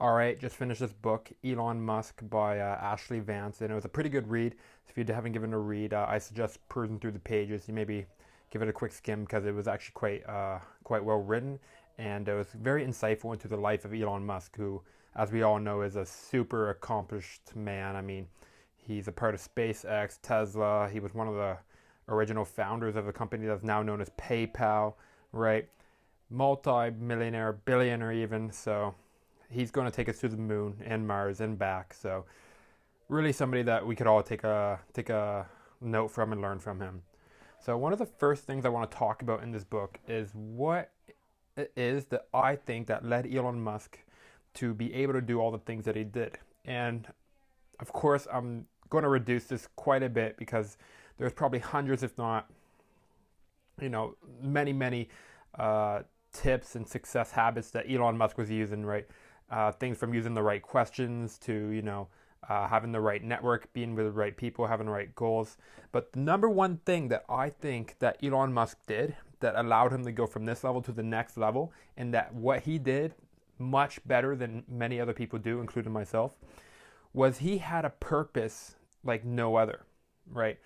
All right, just finished this book, Elon Musk by Ashley Vance, and it was a pretty good read. So if you haven't given it a read, I suggest perusing through the pages. You maybe give it a quick skim because it was actually quite well written, and it was very insightful into the life of Elon Musk, who, as we all know, is a super accomplished man. I mean, he's a part of SpaceX, Tesla. He was one of the original founders of a company that's now known as PayPal, right? Multi-millionaire, billionaire even. So he's going to take us to the moon and Mars and back. So really somebody that we could all take a note from and learn from him. So one of the first things I want to talk about in this book is what it is that I think that led Elon Musk to be able to do all the things that he did. And of course, I'm going to reduce this quite a bit because there's probably hundreds, if not, many tips and success habits that Elon Musk was using, right? Things from using the right questions to, having the right network, being with the right people, having the right goals. But the number one thing that I think that Elon Musk did that allowed him to go from this level to the next level, and that what he did much better than many other people do, including myself, was he had a purpose like no other, right?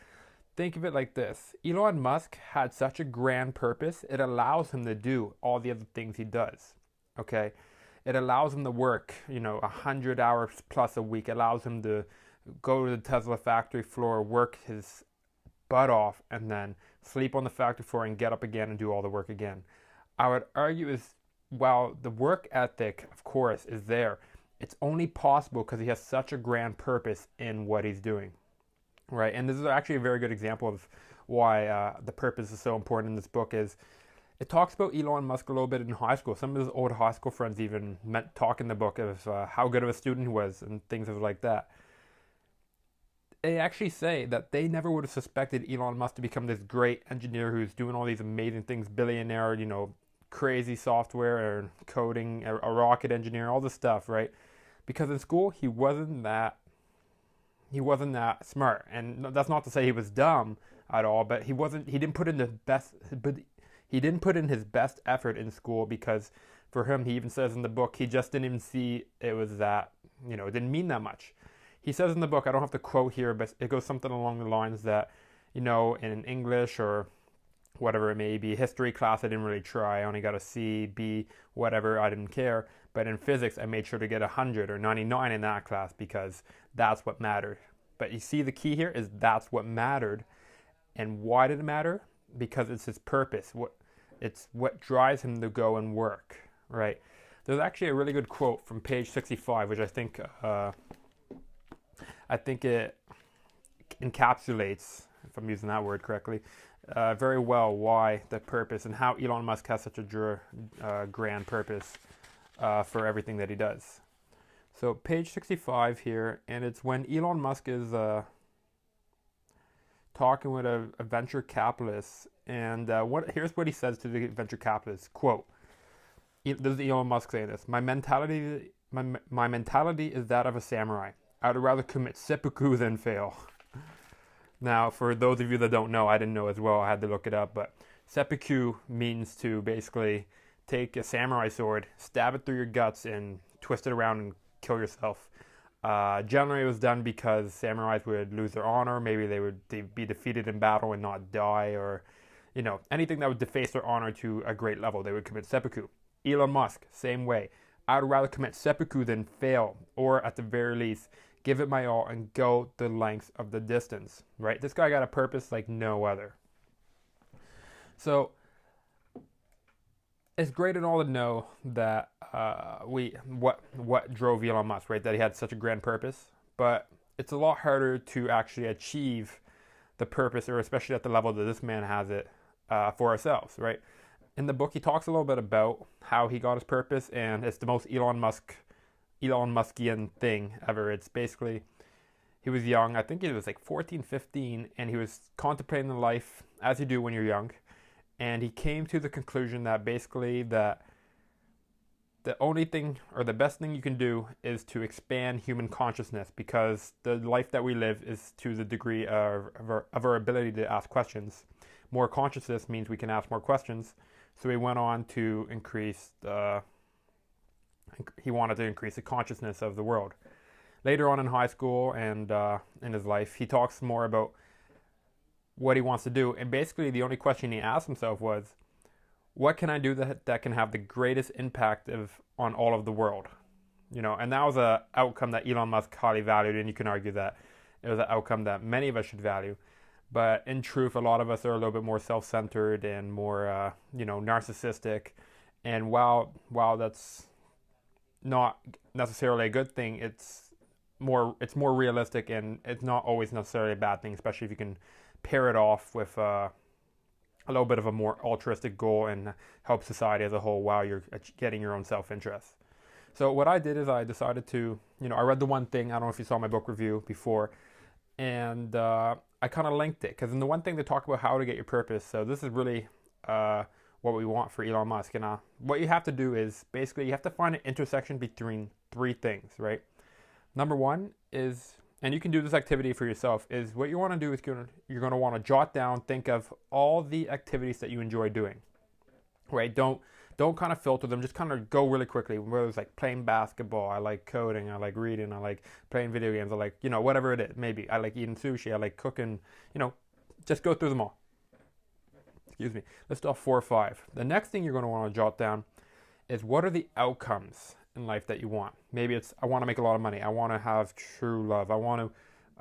Think of it like this. Elon Musk had such a grand purpose, it allows him to do all the other things he does, okay? It allows him to work, 100 hours plus a week. It allows him to go to the Tesla factory floor, work his butt off, and then sleep on the factory floor and get up again and do all the work again. I would argue is while the work ethic, of course, is there, it's only possible because he has such a grand purpose in what he's doing, right? And this is actually a very good example of why the purpose is so important in this book. Is it talks about Elon Musk a little bit in high school. Some of his old high school friends even talk in the book of how good of a student he was and things like that. They actually say that they never would have suspected Elon Musk to become this great engineer who's doing all these amazing things, billionaire, crazy software and coding, a rocket engineer, all this stuff, right? Because in school he wasn't that smart, and that's not to say he was dumb at all, but he didn't put in his best effort in school, because for him, he even says in the book, he just didn't even see it was that, it didn't mean that much. He says in the book, I don't have to quote here, but it goes something along the lines that, in English or whatever it may be, history class, I didn't really try. I only got a C, B, whatever, I didn't care. But in physics, I made sure to get 100 or 99 in that class because that's what mattered. But you see, the key here is that's what mattered. And why did it matter? Because it's his purpose. It's what drives him to go and work, right? There's actually a really good quote from page 65, which I think it encapsulates, if I'm using that word correctly, very well why the purpose and how Elon Musk has such a grand purpose for everything that he does. So page 65 here, and it's when Elon Musk is talking with a venture capitalist, and here's what he says to the venture capitalist, quote, this is Elon Musk saying this, my mentality is that of a samurai. I would rather commit seppuku than fail. Now, for those of you that don't know, I didn't know as well, I had to look it up, but seppuku means to basically take a samurai sword, stab it through your guts, and twist it around and kill yourself. Generally, it was done because samurais would lose their honor. Maybe they'd be defeated in battle and not die, or anything that would deface their honor to a great level, they would commit seppuku. Elon Musk, same way. I would rather commit seppuku than fail, or at the very least, give it my all and go the length of the distance. Right? This guy got a purpose like no other. So it's great and all to know that what drove Elon Musk, right? That he had such a grand purpose, but it's a lot harder to actually achieve the purpose, or especially at the level that this man has it, for ourselves, right? In the book, he talks a little bit about how he got his purpose, and it's the most Elon Muskian thing ever. It's basically, he was young, I think he was like 14, 15, and he was contemplating the life as you do when you're young. And he came to the conclusion that basically that the only thing or the best thing you can do is to expand human consciousness, because the life that we live is to the degree of our ability to ask questions. More consciousness means we can ask more questions. So he went on to increase he wanted to increase the consciousness of the world. Later on in high school and in his life, he talks more about what he wants to do. And basically, the only question he asked himself was, what can I do that can have the greatest impact on all of the world? And that was an outcome that Elon Musk highly valued, and you can argue that it was an outcome that many of us should value. But in truth, a lot of us are a little bit more self-centered and more, narcissistic. And while that's not necessarily a good thing, it's more realistic, and it's not always necessarily a bad thing, especially if you can pair it off with a little bit of a more altruistic goal and help society as a whole while you're getting your own self-interest. So what I did is I decided to, I read The One Thing. I don't know if you saw my book review before, and I kind of linked it, because in The One Thing they talk about how to get your purpose. So this is really what we want for Elon Musk. And what you have to do is basically you have to find an intersection between three things, right? Number one is, and you can do this activity for yourself, is what you want to do is you're going to want to jot down, think of all the activities that you enjoy doing, right? Don't kind of filter them, just kind of go really quickly. Whether it's like playing basketball, I like coding, I like reading, I like playing video games, I like, whatever it is. Maybe I like eating sushi, I like cooking, just go through them all. Excuse me. Let's do 4 or 5. The next thing you're going to want to jot down is, what are the outcomes in life that you want? Maybe it's, I want to make a lot of money. I want to have true love. I want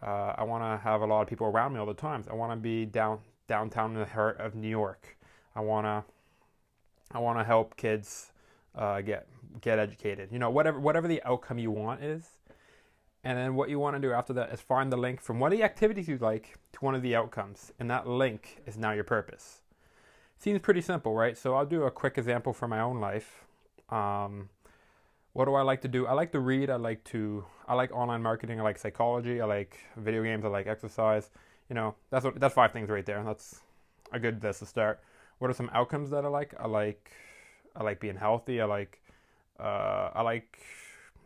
to have a lot of people around me all the time. I want to be downtown in the heart of New York. I want to help kids get educated. Whatever the outcome you want is. And then what you want to do after that is find the link from one of the activities you like to one of the outcomes. And that link is now your purpose. Seems pretty simple, right? So I'll do a quick example from my own life. What do I like to do? I like to read. I like online marketing. I like psychology. I like video games. I like exercise. That's 5 things right there. That's a good list to start. What are some outcomes that I like? I like being healthy. I like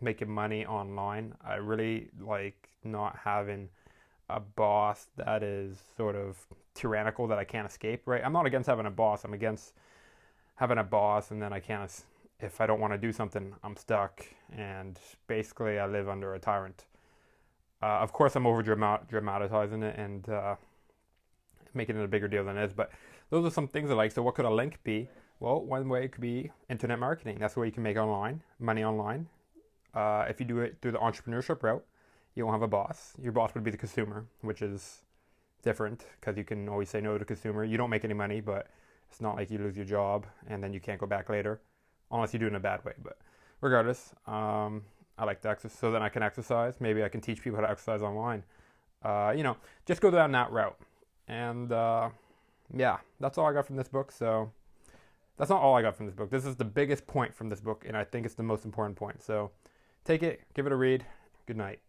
making money online. I really like not having a boss that is sort of tyrannical that I can't escape, right? I'm not against having a boss. I'm against having a boss and then I can't, if I don't want to do something, I'm stuck. And basically I live under a tyrant. Of course, I'm over dramatizing it and making it a bigger deal than it is, but those are some things I like. So what could a link be? Well, one way could be internet marketing. That's where you can make money online. If you do it through the entrepreneurship route, you won't have a boss. Your boss would be the consumer, which is different because you can always say no to the consumer. You don't make any money, but it's not like you lose your job and then you can't go back later, unless you do it in a bad way. But regardless, I like to exercise, so then I can exercise. Maybe I can teach people how to exercise online. Just go down that route. And yeah, that's all I got from this book. So that's not all I got from this book. This is the biggest point from this book, and I think it's the most important point. So take it, give it a read. Good night.